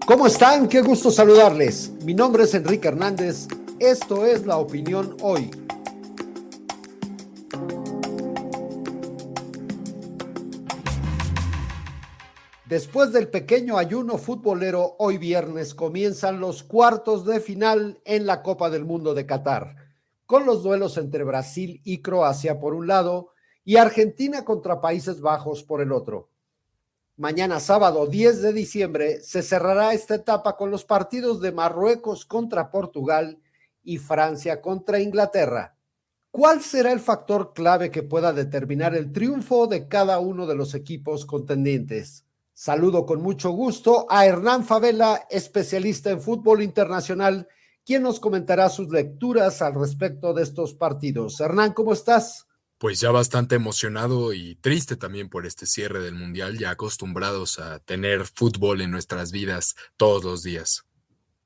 ¿Cómo están? Qué gusto saludarles. Mi nombre es Enrique Hernández. Esto es La Opinión Hoy. Después del pequeño ayuno futbolero, hoy viernes comienzan los cuartos de final en la Copa del Mundo de Qatar, con los duelos entre Brasil y Croacia por un lado y Argentina contra Países Bajos por el otro. Mañana sábado 10 de diciembre se cerrará esta etapa con los partidos de Marruecos contra Portugal y Francia contra Inglaterra. ¿Cuál será el factor clave que pueda determinar el triunfo de cada uno de los equipos contendientes? Saludo con mucho gusto a Hernán Favela, especialista en fútbol internacional, quien nos comentará sus lecturas al respecto de estos partidos. Hernán, ¿cómo estás? Pues ya bastante emocionado y triste también por este cierre del Mundial, ya acostumbrados a tener fútbol en nuestras vidas todos los días.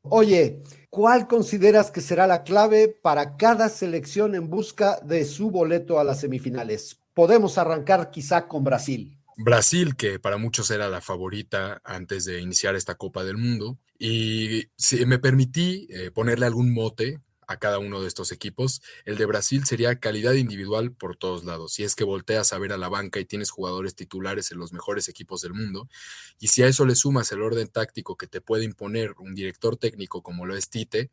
Oye, ¿cuál consideras que será la clave para cada selección en busca de su boleto a las semifinales? Podemos arrancar quizá con Brasil. Brasil, que para muchos era la favorita antes de iniciar esta Copa del Mundo, y si me permití ponerle algún mote a cada uno de estos equipos, el de Brasil sería calidad individual por todos lados. Si es que volteas a ver a la banca y tienes jugadores titulares en los mejores equipos del mundo, y si a eso le sumas el orden táctico que te puede imponer un director técnico como lo es Tite,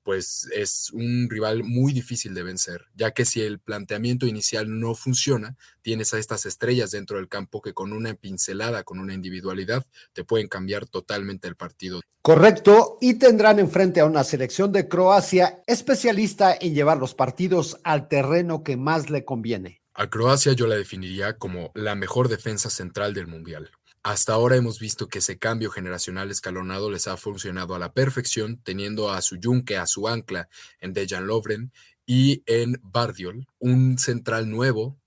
pues es un rival muy difícil de vencer, ya que si el planteamiento inicial no funciona, tienes a estas estrellas dentro del campo que con una pincelada, con una individualidad, te pueden cambiar totalmente el partido. Correcto, y tendrán enfrente a una selección de Croacia especialista en llevar los partidos al terreno que más le conviene. A Croacia yo la definiría como la mejor defensa central del Mundial. Hasta ahora hemos visto que ese cambio generacional escalonado les ha funcionado a la perfección, teniendo a su yunque, a su ancla en Dejan Lovren y en Bardiol, un central nuevo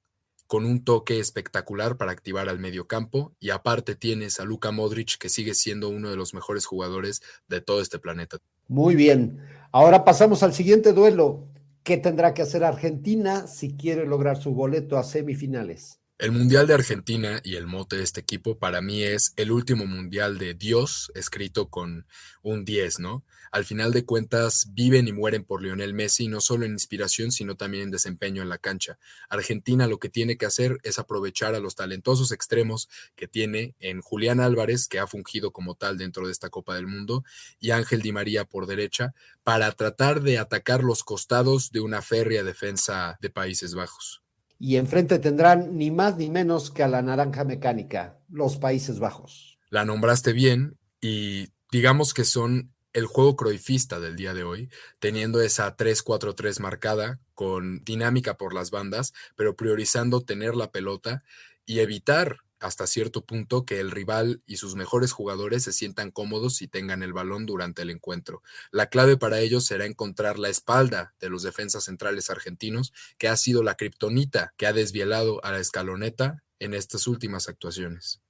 con un toque espectacular para activar al mediocampo, y aparte tienes a Luka Modric, que sigue siendo uno de los mejores jugadores de todo este planeta. Muy bien, ahora pasamos al siguiente duelo. ¿Qué tendrá que hacer Argentina si quiere lograr su boleto a semifinales? El Mundial de Argentina y el mote de este equipo para mí es el último Mundial de Dios, escrito con un 10, ¿no? Al final de cuentas, viven y mueren por Lionel Messi, no solo en inspiración, sino también en desempeño en la cancha. Argentina lo que tiene que hacer es aprovechar a los talentosos extremos que tiene en Julián Álvarez, que ha fungido como tal dentro de esta Copa del Mundo, y Ángel Di María por derecha, para tratar de atacar los costados de una férrea defensa de Países Bajos. Y enfrente tendrán ni más ni menos que a la naranja mecánica, los Países Bajos. La nombraste bien y digamos que son el juego cruyffista del día de hoy, teniendo esa 3-4-3 marcada con dinámica por las bandas, pero priorizando tener la pelota y evitar hasta cierto punto que el rival y sus mejores jugadores se sientan cómodos y tengan el balón durante el encuentro. La clave para ellos será encontrar la espalda de los defensas centrales argentinos, que ha sido la kriptonita que ha desvielado a la escaloneta en estas últimas actuaciones.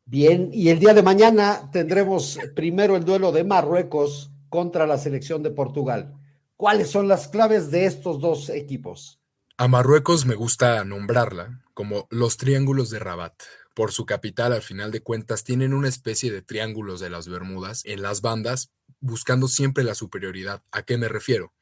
Bien, y el día de mañana tendremos primero el duelo de Marruecos contra la selección de Portugal. ¿Cuáles son las claves de estos dos equipos? A Marruecos me gusta nombrarla como los Triángulos de Rabat. Por su capital, al final de cuentas, tienen una especie de triángulos de las Bermudas en las bandas, buscando siempre la superioridad. ¿A qué me refiero?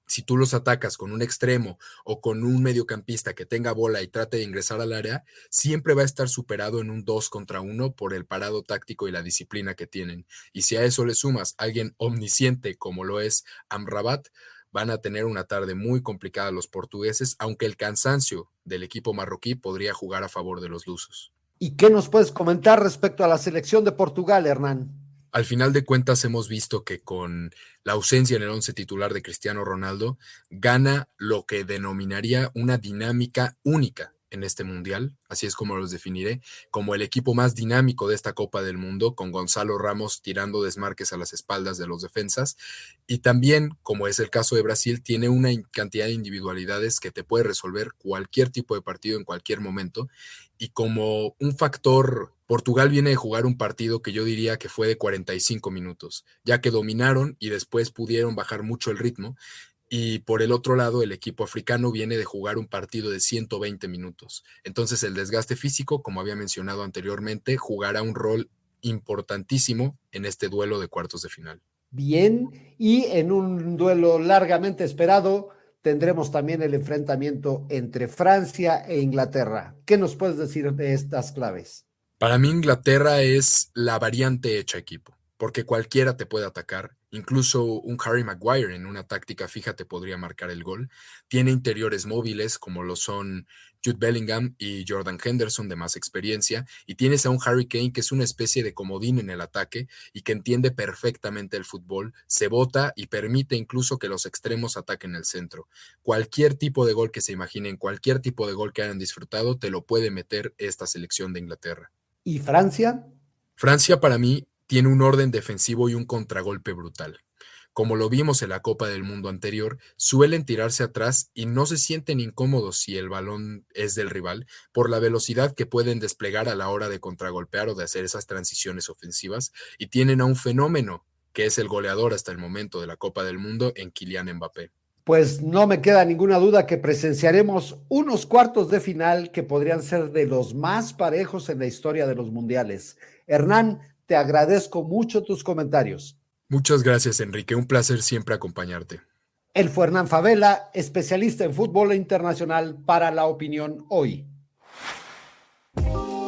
Si tú los atacas con un extremo o con un mediocampista que tenga bola y trate de ingresar al área, siempre va a estar superado en un 2 contra 1 por el parado táctico y la disciplina que tienen. Y si a eso le sumas a alguien omnisciente como lo es Amrabat, van a tener una tarde muy complicada los portugueses, aunque el cansancio del equipo marroquí podría jugar a favor de los lusos. ¿Y qué nos puedes comentar respecto a la selección de Portugal, Hernán? Al final de cuentas hemos visto que con la ausencia en el once titular de Cristiano Ronaldo, gana lo que denominaría una dinámica única en este mundial, así es como los definiré, como el equipo más dinámico de esta Copa del Mundo, con Gonzalo Ramos tirando desmarques a las espaldas de los defensas, y también, como es el caso de Brasil, tiene una cantidad de individualidades que te puede resolver cualquier tipo de partido en cualquier momento, y como un factor, Portugal viene de jugar un partido que yo diría que fue de 45 minutos, ya que dominaron y después pudieron bajar mucho el ritmo, y por el otro lado el equipo africano viene de jugar un partido de 120 minutos. Entonces el desgaste físico, como había mencionado anteriormente, jugará un rol importantísimo en este duelo de cuartos de final. Bien, y en un duelo largamente esperado tendremos también el enfrentamiento entre Francia e Inglaterra. ¿Qué nos puedes decir de estas claves? Para mí Inglaterra es la variante hecha equipo, porque cualquiera te puede atacar, incluso un Harry Maguire en una táctica fija te podría marcar el gol. Tiene interiores móviles como lo son Jude Bellingham y Jordan Henderson de más experiencia, y tienes a un Harry Kane que es una especie de comodín en el ataque y que entiende perfectamente el fútbol, se bota y permite incluso que los extremos ataquen el centro. Cualquier tipo de gol que se imaginen, cualquier tipo de gol que hayan disfrutado, te lo puede meter esta selección de Inglaterra. ¿Y Francia? Francia para mí tiene un orden defensivo y un contragolpe brutal. Como lo vimos en la Copa del Mundo anterior, suelen tirarse atrás y no se sienten incómodos si el balón es del rival por la velocidad que pueden desplegar a la hora de contragolpear o de hacer esas transiciones ofensivas, y tienen a un fenómeno que es el goleador hasta el momento de la Copa del Mundo en Kylian Mbappé. Pues no me queda ninguna duda que presenciaremos unos cuartos de final que podrían ser de los más parejos en la historia de los mundiales. Hernán, te agradezco mucho tus comentarios. Muchas gracias, Enrique. Un placer siempre acompañarte. Él fue Hernán Favela, especialista en fútbol internacional para La Opinión Hoy.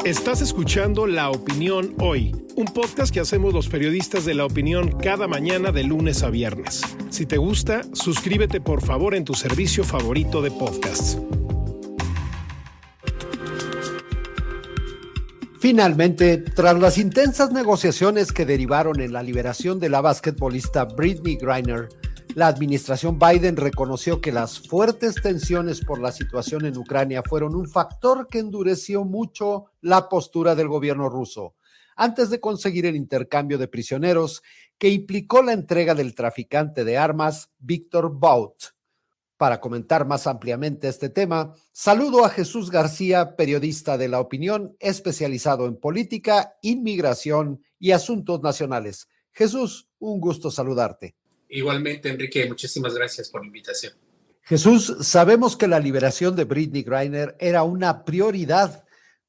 Estás escuchando La Opinión Hoy, un podcast que hacemos los periodistas de La Opinión cada mañana de lunes a viernes. Si te gusta, suscríbete por favor en tu servicio favorito de podcasts. Finalmente, tras las intensas negociaciones que derivaron en la liberación de la basquetbolista Brittney Griner, la administración Biden reconoció que las fuertes tensiones por la situación en Ucrania fueron un factor que endureció mucho la postura del gobierno ruso, antes de conseguir el intercambio de prisioneros que implicó la entrega del traficante de armas Víctor Bout. Para comentar más ampliamente este tema, saludo a Jesús García, periodista de La Opinión, especializado en política, inmigración y asuntos nacionales. Jesús, un gusto saludarte. Igualmente, Enrique, muchísimas gracias por la invitación. Jesús, sabemos que la liberación de Brittney Griner era una prioridad,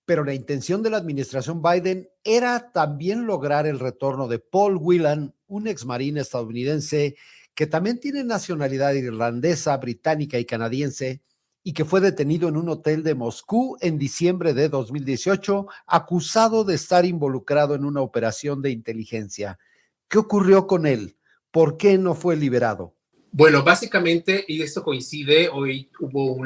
pero la intención de la administración Biden era también lograr el retorno de Paul Whelan, un exmarín estadounidense que también tiene nacionalidad irlandesa, británica y canadiense, y que fue detenido en un hotel de Moscú en diciembre de 2018, acusado de estar involucrado en una operación de inteligencia. ¿Qué ocurrió con él? ¿Por qué no fue liberado? Bueno, básicamente, y esto coincide, hoy hubo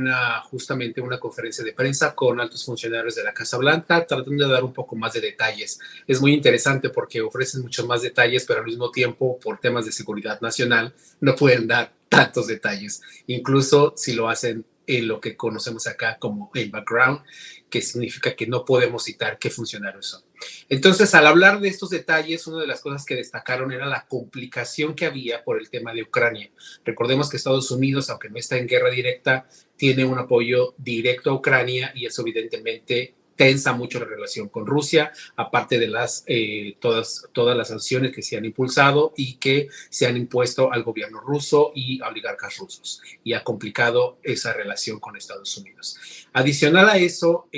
justamente una conferencia de prensa con altos funcionarios de la Casa Blanca tratando de dar un poco más de detalles. Es muy interesante porque ofrecen muchos más detalles, pero al mismo tiempo, por temas de seguridad nacional, no pueden dar tantos detalles, incluso si lo hacen en lo que conocemos acá como el background, que significa que no podemos citar qué funcionarios son. Entonces, al hablar de estos detalles, una de las cosas que destacaron era la complicación que había por el tema de Ucrania. Recordemos que Estados Unidos, aunque no está en guerra directa, tiene un apoyo directo a Ucrania y eso evidentemente tensa mucho la relación con Rusia, aparte de todas las sanciones que se han impulsado y que se han impuesto al gobierno ruso y a oligarcas rusos, y ha complicado esa relación con Estados Unidos. Adicional a eso,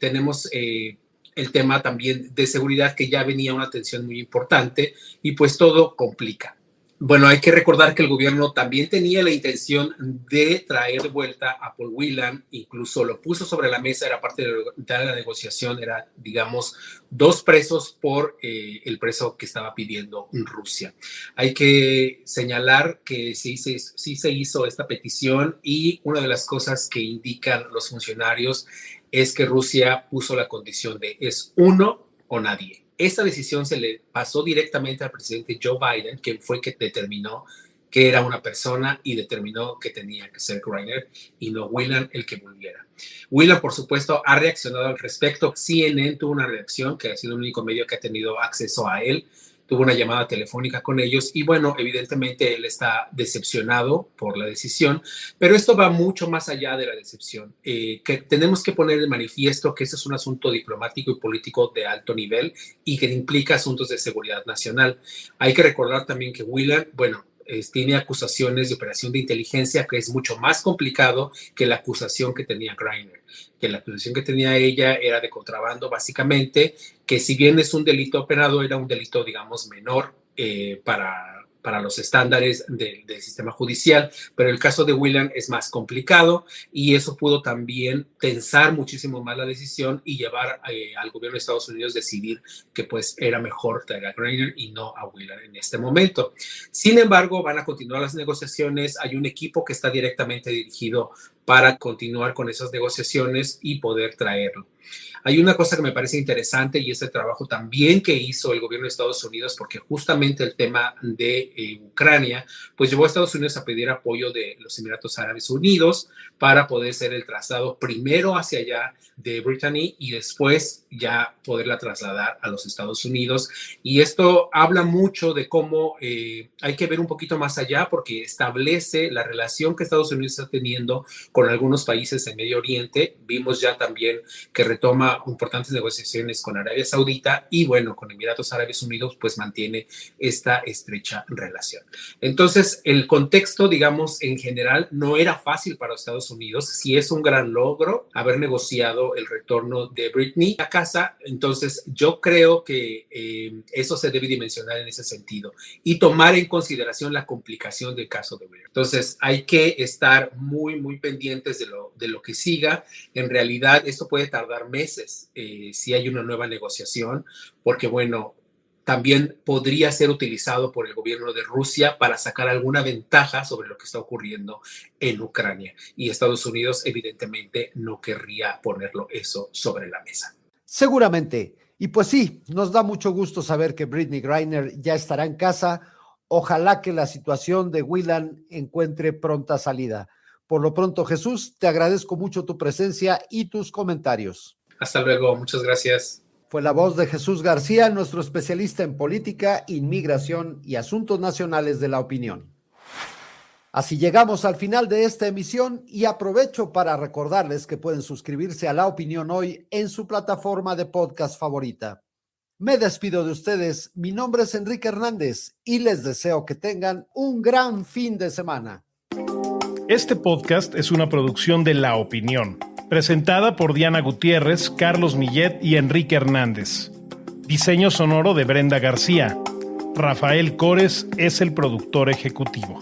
tenemos el tema también de seguridad, que ya venía una tensión muy importante y pues todo complica. Bueno, hay que recordar que el gobierno también tenía la intención de traer de vuelta a Paul Whelan, incluso lo puso sobre la mesa, era parte de la negociación, era, digamos, 2 presos por el preso que estaba pidiendo Rusia. Hay que señalar que sí se hizo esta petición, y una de las cosas que indican los funcionarios es que Rusia puso la condición de es uno o nadie. Esta decisión se le pasó directamente al presidente Joe Biden, que fue que determinó que era una persona y determinó que tenía que ser Griner y no Whelan el que volviera. Whelan, por supuesto, ha reaccionado al respecto. CNN tuvo una reacción, que ha sido el único medio que ha tenido acceso a él. Tuvo una llamada telefónica con ellos y bueno, evidentemente él está decepcionado por la decisión, pero esto va mucho más allá de la decepción. Que tenemos que poner de manifiesto que este es un asunto diplomático y político de alto nivel y que implica asuntos de seguridad nacional. Hay que recordar también que Whelan, bueno, tiene acusaciones de operación de inteligencia, que es mucho más complicado que la acusación que tenía Griner. Que la acusación que tenía ella era de contrabando, básicamente, que si bien es un delito operado, era un delito, digamos, menor para los estándares del sistema judicial, pero el caso de Whelan es más complicado y eso pudo también tensar muchísimo más la decisión y llevar al gobierno de Estados Unidos a decidir que pues era mejor traer a Griner y no a Whelan en este momento. Sin embargo, van a continuar las negociaciones, hay un equipo que está directamente dirigido para continuar con esas negociaciones y poder traerlo. Hay una cosa que me parece interesante y es el trabajo también que hizo el gobierno de Estados Unidos, porque justamente el tema de Ucrania, pues llevó a Estados Unidos a pedir apoyo de los Emiratos Árabes Unidos para poder ser el traslado primero hacia allá de Brittany y después ya poderla trasladar a los Estados Unidos. Y esto habla mucho de cómo hay que ver un poquito más allá, porque establece la relación que Estados Unidos está teniendo con algunos países en Medio Oriente. Vimos ya también que retoma importantes negociaciones con Arabia Saudita y bueno, con Emiratos Árabes Unidos pues mantiene esta estrecha relación. Entonces, el contexto, digamos, en general no era fácil para Estados Unidos. Sí es un gran logro haber negociado el retorno de Brittany a casa. Entonces, yo creo que eso se debe dimensionar en ese sentido y tomar en consideración la complicación del caso de Brittany. Entonces, hay que estar muy, muy pendientes de lo que siga. En realidad, esto puede tardar meses si hay una nueva negociación, porque bueno, también podría ser utilizado por el gobierno de Rusia para sacar alguna ventaja sobre lo que está ocurriendo en Ucrania. Y Estados Unidos evidentemente no querría ponerlo eso sobre la mesa. Seguramente. Y pues sí, nos da mucho gusto saber que Brittany Griner ya estará en casa. Ojalá que la situación de Whelan encuentre pronta salida. Por lo pronto, Jesús, te agradezco mucho tu presencia y tus comentarios. Hasta luego, muchas gracias. Fue la voz de Jesús García, nuestro especialista en política, inmigración y asuntos nacionales de La Opinión. Así llegamos al final de esta emisión y aprovecho para recordarles que pueden suscribirse a La Opinión hoy en su plataforma de podcast favorita. Me despido de ustedes, mi nombre es Enrique Hernández y les deseo que tengan un gran fin de semana. Este podcast es una producción de La Opinión, presentada por Diana Gutiérrez, Carlos Millet y Enrique Hernández. Diseño sonoro de Brenda García. Rafael Cores es el productor ejecutivo.